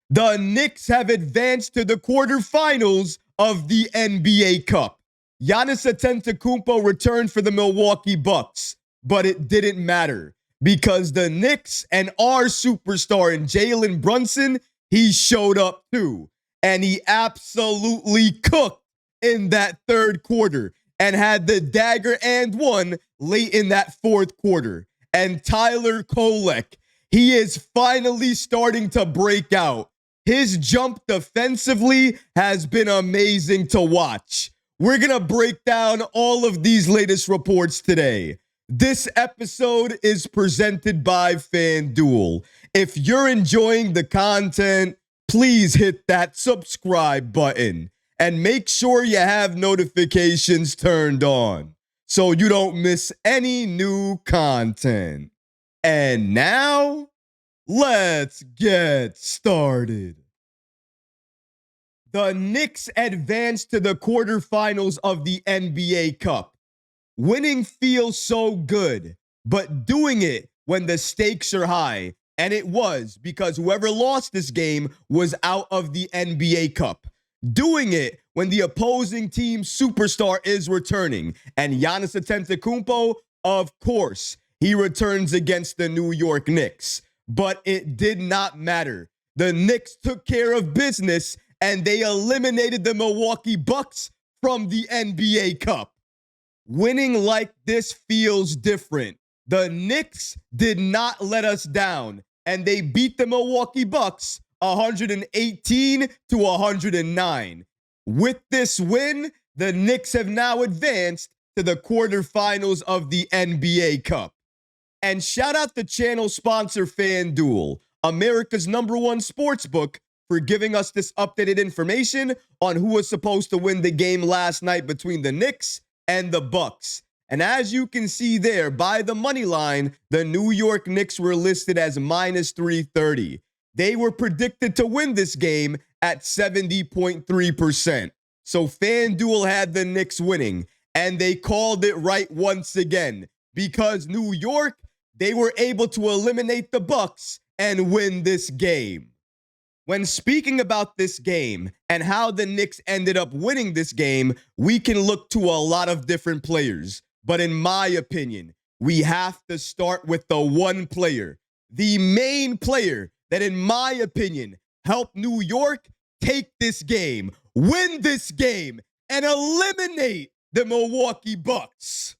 The Knicks have advanced to the quarterfinals of the NBA Cup. Giannis Antetokounmpo returned for the Milwaukee Bucks, but it didn't matter because the Knicks and our superstar in Jalen Brunson, he showed up too. And he absolutely cooked in that third quarter and had the dagger and one late in that fourth quarter. And Tyler Kolek, he is finally starting to break out. His jump defensively has been amazing to watch. We're going to break down all of these latest reports today. This episode is presented by FanDuel. If you're enjoying the content, please hit that subscribe button and make sure you have notifications turned on so you don't miss any new content. And now, let's get started. The Knicks advanced to the quarterfinals of the NBA Cup. Winning feels so good, but doing it when the stakes are high, and it was because whoever lost this game was out of the NBA Cup. Doing it when the opposing team's superstar is returning, and Giannis Antetokounmpo, of course, he returns against the New York Knicks. But it did not matter. The Knicks took care of business and they eliminated the Milwaukee Bucks from the NBA Cup. Winning like this feels different. The Knicks did not let us down and they beat the Milwaukee Bucks 118-109. With this win, the Knicks have now advanced to the quarterfinals of the NBA Cup. And shout out the channel sponsor FanDuel, America's #1 sportsbook, for giving us this updated information on who was supposed to win the game last night between the Knicks and the Bucks. And as you can see there, by the money line, the New York Knicks were listed as minus 330. They were predicted to win this game at 70.3%. So FanDuel had the Knicks winning, and they called it right once again because New York, they were able to eliminate the Bucks and win this game. When speaking about this game and how the Knicks ended up winning this game, we can look to a lot of different players. But in my opinion, we have to start with the one player, the main player that, in my opinion, helped New York take this game, win this game, and eliminate the Milwaukee Bucks.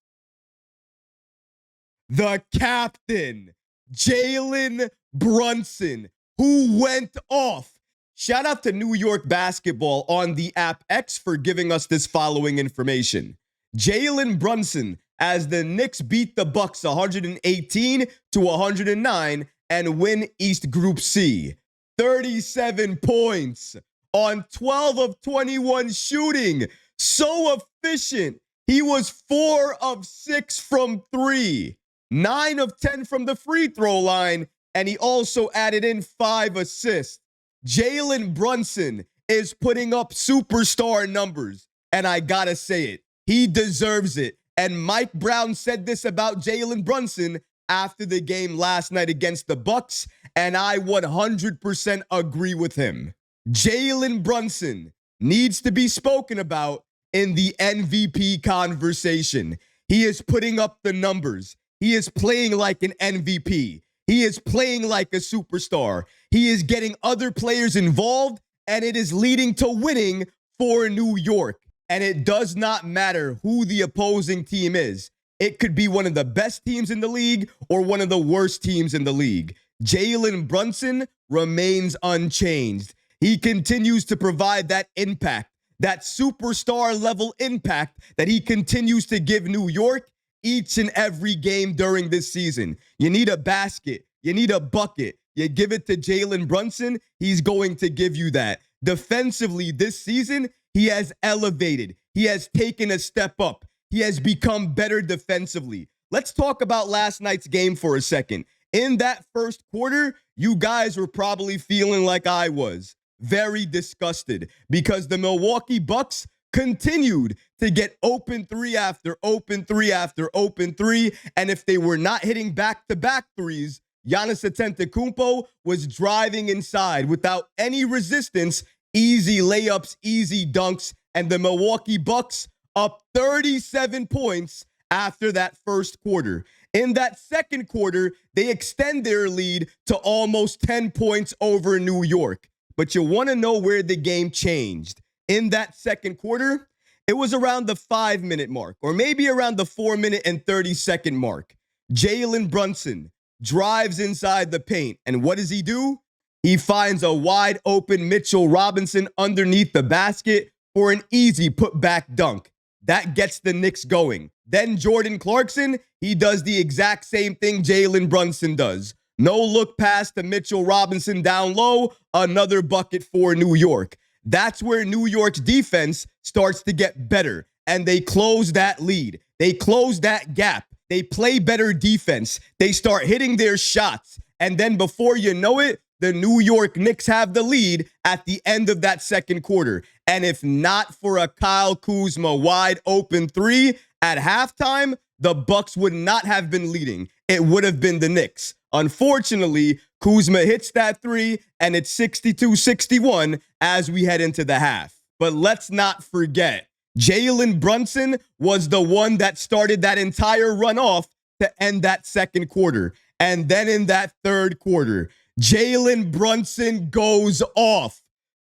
The captain, Jalen Brunson, who went off. Shout out to New York Basketball on the app X for giving us this following information. Jalen Brunson, as the Knicks beat the Bucks 118-109 and win East Group C. 37 points on 12 of 21 shooting. So efficient. He was 4 of 6 from 3. 9 of 10 from the free throw line, and he also added in 5 assists. Jalen Brunson is putting up superstar numbers, and I gotta say it, he deserves it. And Mike Brown said this about Jalen Brunson after the game last night against the Bucks, and I 100% agree with him. Jalen Brunson needs to be spoken about in the MVP conversation. He is putting up the numbers. He is playing like an MVP. He is playing like a superstar. He is getting other players involved, and it is leading to winning for New York. And it does not matter who the opposing team is. It could be one of the best teams in the league or one of the worst teams in the league. Jalen Brunson remains unchanged. He continues to provide that impact, that superstar level impact that he continues to give New York each and every game during this season. You need a basket. You need a bucket. You give it to Jalen Brunson, he's going to give you that. Defensively this season, he has elevated. He has taken a step up. He has become better defensively. Let's talk about last night's game for a second. In that first quarter, you guys were probably feeling like I was, very disgusted, because the Milwaukee Bucks continued to get open 3 after open 3 after open 3. And if they were not hitting back-to-back threes, Giannis Antetokounmpo was driving inside without any resistance, easy layups, easy dunks, and the Milwaukee Bucks up 37 points after that first quarter. In that second quarter, they extend their lead to almost 10 points over New York. But you want to know where the game changed. In that second quarter, it was around the 5-minute mark, or maybe around the 4-minute and 30-second mark. Jalen Brunson drives inside the paint, and what does he do? He finds a wide open Mitchell Robinson underneath the basket for an easy putback dunk. That gets the Knicks going. Then Jordan Clarkson, he does the exact same thing Jalen Brunson does. No look pass to Mitchell Robinson down low, another bucket for New York. That's where New York's defense starts to get better, and they close that lead. They close that gap. They play better defense. They start hitting their shots, and then before you know it, the New York Knicks have the lead at the end of that second quarter. And if not for a Kyle Kuzma wide open three at halftime, the Bucks would not have been leading. It would have been the Knicks. Unfortunately, Kuzma hits that three, and it's 62-61 as we head into the half. But let's not forget, Jalen Brunson was the one that started that entire run off to end that second quarter. And then in that third quarter, Jalen Brunson goes off.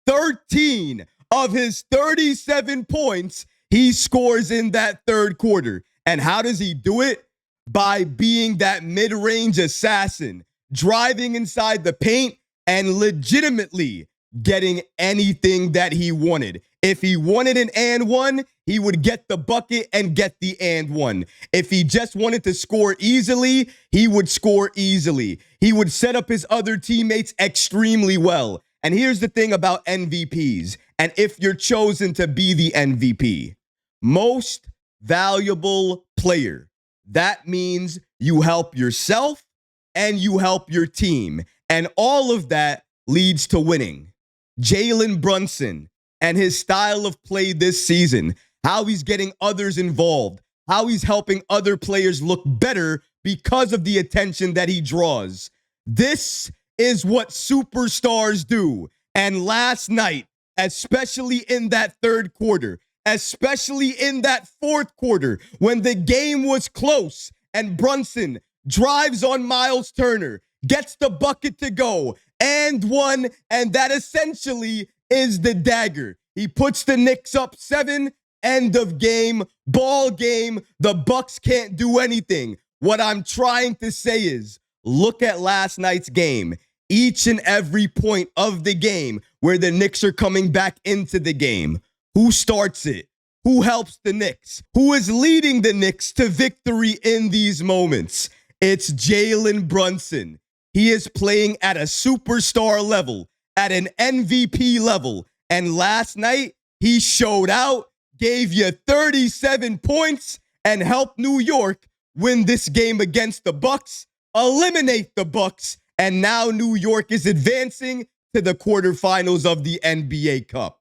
13 of his 37 points he scores in that third quarter. And how does he do it? By being that mid-range assassin, driving inside the paint and legitimately getting anything that he wanted. If he wanted an and one, he would get the bucket and get the and one. If he just wanted to score easily, he would score easily. He would set up his other teammates extremely well. And here's the thing about MVPs, and if you're chosen to be the MVP, most valuable player. That means you help yourself and you help your team. And all of that leads to winning. Jalen Brunson and his style of play this season, how he's getting others involved, how he's helping other players look better because of the attention that he draws. This is what superstars do. And last night, especially in that third quarter, especially in that fourth quarter, when the game was close and Brunson drives on Miles Turner, gets the bucket to go, and one, and that essentially is the dagger. He puts the Knicks up 7, end of game, ball game. The Bucks can't do anything. What I'm trying to say is, look at last night's game. Each and every point of the game where the Knicks are coming back into the game. Who starts it? Who helps the Knicks? Who is leading the Knicks to victory in these moments? It's Jalen Brunson. He is playing at a superstar level, at an MVP level. And last night, he showed out, gave you 37 points, and helped New York win this game against the Bucks, eliminate the Bucks, and now New York is advancing to the quarterfinals of the NBA Cup.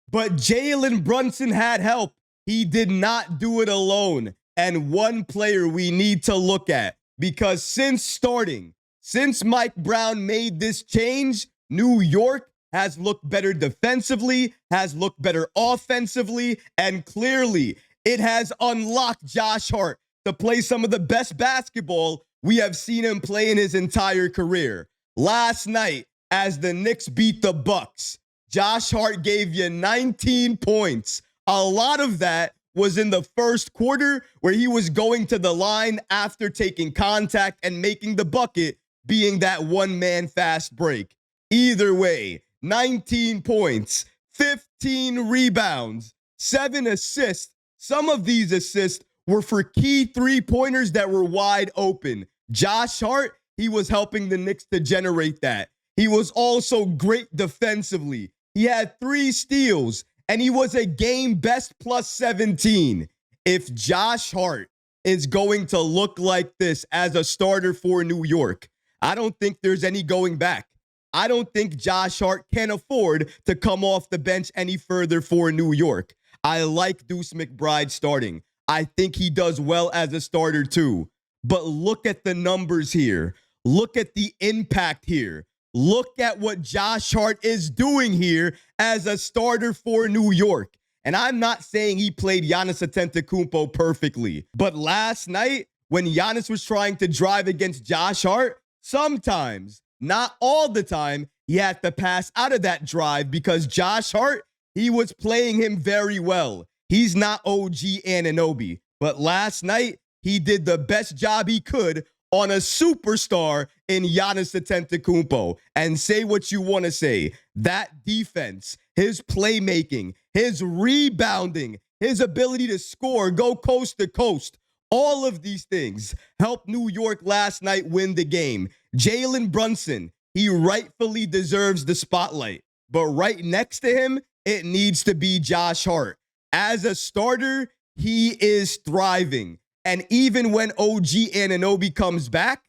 But Jalen Brunson had help. He did not do it alone. And one player we need to look at, because since Mike Brown made this change, New York has looked better defensively, has looked better offensively, and clearly it has unlocked Josh Hart to play some of the best basketball we have seen him play in his entire career. Last night, as the Knicks beat the Bucks, Josh Hart gave you 19 points. A lot of that was in the first quarter where he was going to the line after taking contact and making the bucket, being that one-man fast break. Either way, 19 points, 15 rebounds, 7 assists. Some of these assists were for key three-pointers that were wide open. Josh Hart, he was helping the Knicks to generate that. He was also great defensively. He had 3 steals, and he was a game best plus 17. If Josh Hart is going to look like this as a starter for New York, I don't think there's any going back. I don't think Josh Hart can afford to come off the bench any further for New York. I like Deuce McBride starting. I think he does well as a starter too. But look at the numbers here. Look at the impact here. Look at what Josh Hart is doing here as a starter for New York. And I'm not saying he played Giannis Antetokounmpo perfectly, but last night when Giannis was trying to drive against Josh Hart, sometimes, not all the time, he had to pass out of that drive because Josh Hart, he was playing him very well. He's not OG Anunoby, but last night he did the best job he could on a superstar in Giannis Antetokounmpo. And say what you want to say, that defense, his playmaking, his rebounding, his ability to score, go coast to coast, all of these things helped New York last night win the game. Jalen Brunson, he rightfully deserves the spotlight, but right next to him, it needs to be Josh Hart. As a starter, he is thriving. And even when OG Anunoby comes back,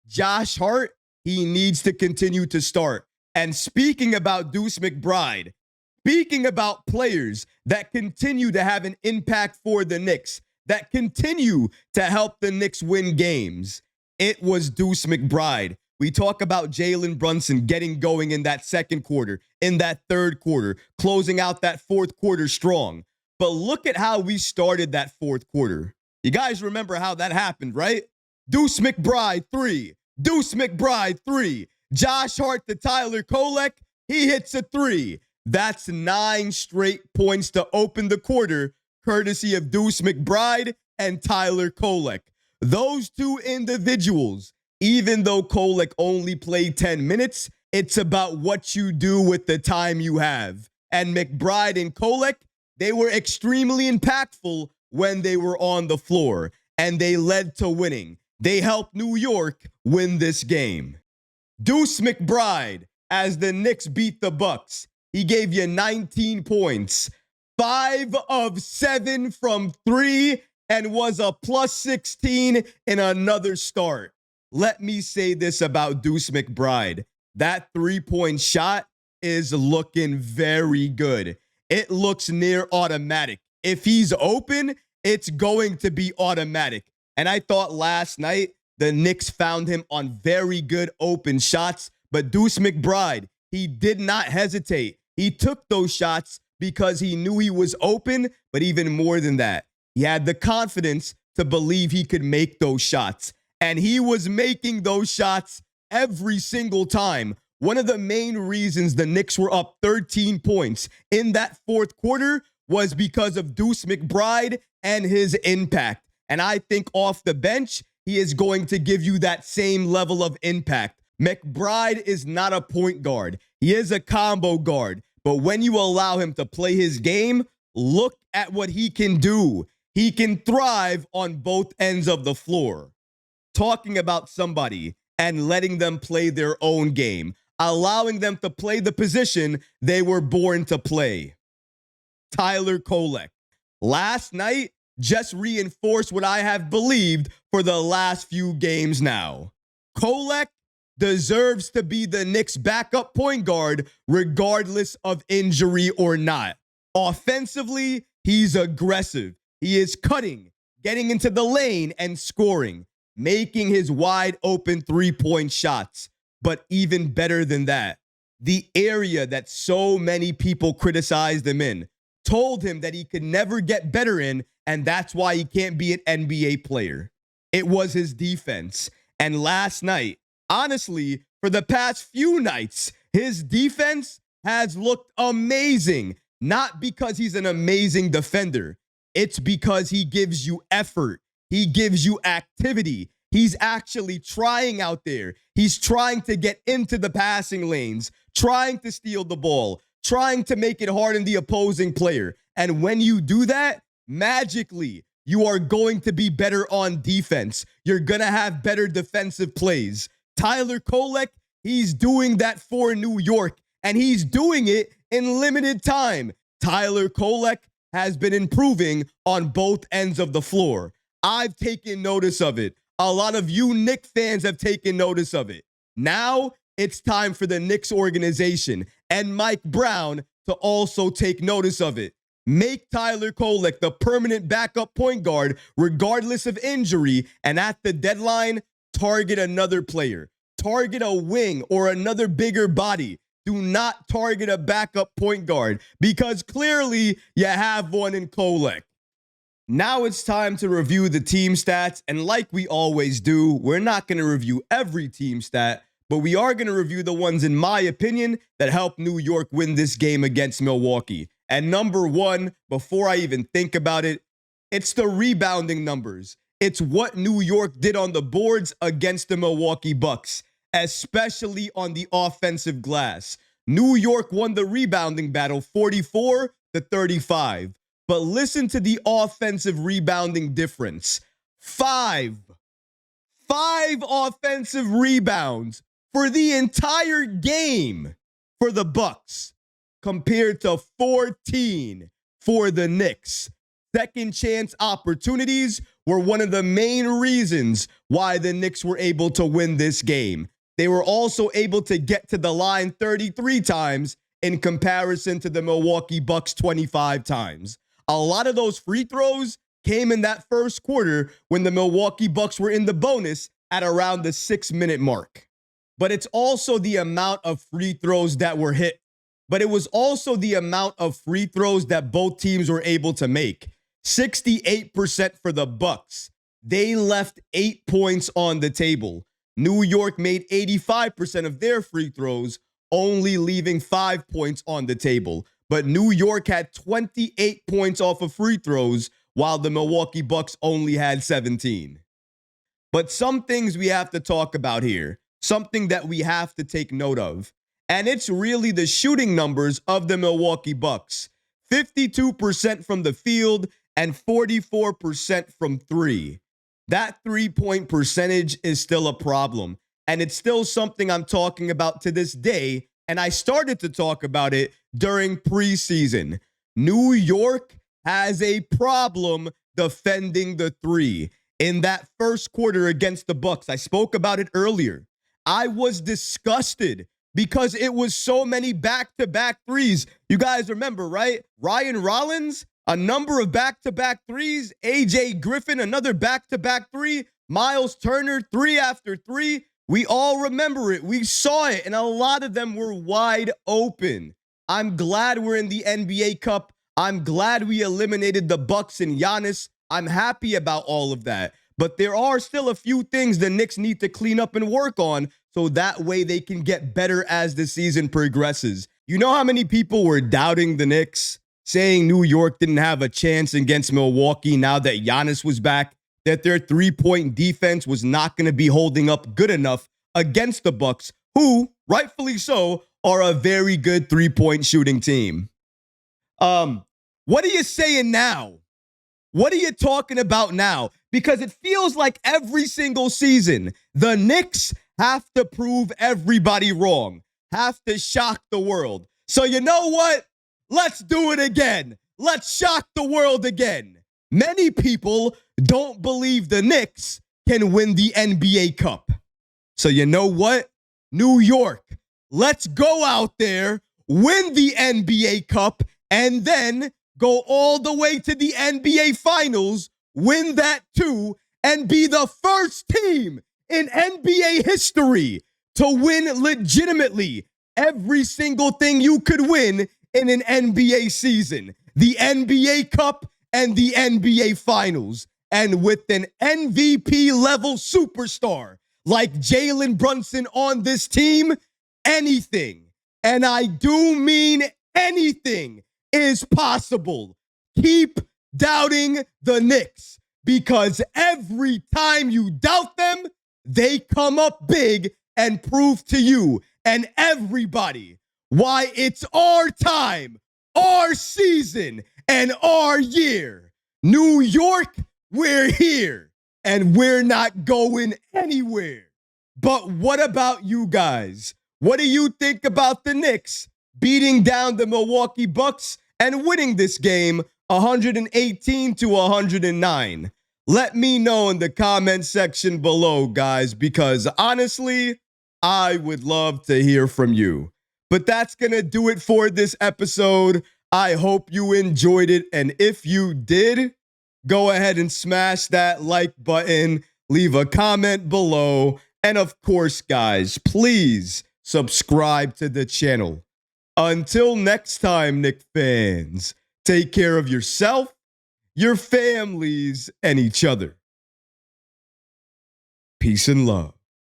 Josh Hart, he needs to continue to start. And speaking about Deuce McBride, speaking about players that continue to have an impact for the Knicks, that continue to help the Knicks win games, it was Deuce McBride. We talk about Jalen Brunson getting going in that second quarter, in that third quarter, closing out that fourth quarter strong. But look at how we started that fourth quarter. You guys remember how that happened, right? Deuce McBride, 3. Deuce McBride, 3. Josh Hart to Tyler Kolek, he hits a 3. That's 9 straight points to open the quarter, courtesy of Deuce McBride and Tyler Kolek. Those two individuals, even though Kolek only played 10 minutes, it's about what you do with the time you have. And McBride and Kolek, they were extremely impactful when they were on the floor, and they led to winning. They helped New York win this game. Deuce McBride, as the Knicks beat the Bucks, he gave you 19 points, 5 of 7 from 3, and was a plus 16 in another start. Let me say this about Deuce McBride. That three-point shot is looking very good. It looks near automatic. If he's open, it's going to be automatic. And I thought last night the Knicks found him on very good open shots, but Deuce McBride, he did not hesitate. He took those shots because he knew he was open, but even more than that, he had the confidence to believe he could make those shots. And he was making those shots every single time. One of the main reasons the Knicks were up 13 points in that fourth quarter was because of Deuce McBride and his impact. And I think off the bench, he is going to give you that same level of impact. McBride is not a point guard. He is a combo guard. But when you allow him to play his game, look at what he can do. He can thrive on both ends of the floor. Talking about somebody and letting them play their own game, allowing them to play the position they were born to play. Tyler Kolek. Last night just reinforced what I have believed for the last few games now. Kolek deserves to be the Knicks' backup point guard regardless of injury or not. Offensively, he's aggressive. He is cutting, getting into the lane and scoring, making his wide open three-point shots. But even better than that, the area that so many people criticized him in, told him that he could never get better in, and that's why he can't be an NBA player. It was his defense. And last night, honestly, for the past few nights, his defense has looked amazing. Not because he's an amazing defender. It's because he gives you effort. He gives you activity. He's actually trying out there. He's trying to get into the passing lanes, trying to steal the ball, trying to make it hard on the opposing player. And when you do that, magically, you are going to be better on defense. You're going to have better defensive plays. Tyler Kolek, he's doing that for New York, and he's doing it in limited time. Tyler Kolek has been improving on both ends of the floor. I've taken notice of it. A lot of you Knicks fans have taken notice of it. Now it's time for the Knicks organization and Mike Brown to also take notice of it. Make Tyler Kolek the permanent backup point guard regardless of injury, and at the deadline, target another player. target a wing or another bigger body. Do not target a backup point guard because clearly you have one in Kolek. Now it's time to review the team stats, and like we always do, we're not going to review every team stat, but we are going to review the ones, in my opinion, that helped New York win this game against Milwaukee. And number one, before I even think about it, it's the rebounding numbers. It's what New York did on the boards against the Milwaukee Bucks, especially on the offensive glass. New York won the rebounding battle 44-35. But listen to the offensive rebounding difference. Five offensive rebounds for the entire game for the Bucks compared to 14 for the Knicks. Second chance opportunities were one of the main reasons why the Knicks were able to win this game. They were also able to get to the line 33 times in comparison to the Milwaukee Bucks 25 times. A lot of those free throws came in that first quarter when the Milwaukee Bucks were in the bonus at around the 6-minute mark. But it's also the amount of free throws that were hit. But it was also the amount of free throws that both teams were able to make. 68% for the Bucks. They left 8 points on the table. New York made 85% of their free throws, only leaving 5 points on the table. But New York had 28 points off of free throws, while the Milwaukee Bucks only had 17. But some things we have to talk about here, something that we have to take note of, and it's really the shooting numbers of the Milwaukee Bucks. 52% from the field and 44% from three. That three-point percentage is still a problem, and it's still something I'm talking about to this day, and I started to talk about it during preseason. New York has a problem defending the three. In that first quarter against the Bucks, I spoke about it earlier. I was disgusted because it was so many back-to-back threes. You guys remember, right? Ryan Rollins, a number of back-to-back threes. AJ Griffin, another back-to-back three. Miles Turner, 3 after 3. We all remember it. We saw it, and a lot of them were wide open. I'm glad we're in the NBA Cup. I'm glad we eliminated the Bucks and Giannis. I'm happy about all of that. But there are still a few things the Knicks need to clean up and work on so that way they can get better as the season progresses. You know how many people were doubting the Knicks, saying New York didn't have a chance against Milwaukee now that Giannis was back, that their three-point defense was not going to be holding up good enough against the Bucks, who, rightfully so, are a very good three-point shooting team. What are you saying now? What are you talking about now? Because it feels like every single season, the Knicks have to prove everybody wrong, have to shock the world. So you know what? Let's do it again. Let's shock the world again. Many people don't believe the Knicks can win the NBA Cup. So you know what? New York, let's go out there, win the NBA Cup, and then go all the way to the NBA Finals, win that too, and be the first team in NBA history to win legitimately every single thing you could win in an NBA season. The NBA Cup and the NBA Finals. And with an MVP level superstar like Jalen Brunson on this team, anything, and I do mean anything, is possible. Keep doubting the Knicks, because every time you doubt them, they come up big and prove to you and everybody why it's our time, our season, and our year. New York, we're here, and we're not going anywhere. But what about you guys? What do you think about the Knicks beating down the Milwaukee Bucks and winning this game 118-109? Let me know in the comment section below, guys, because honestly, I would love to hear from you. But that's going to do it for this episode. I hope you enjoyed it. And if you did, go ahead and smash that like button, leave a comment below, And of course, guys, please subscribe to the channel. Until next time, Knicks fans, take care of yourself, your families, and each other. Peace and love.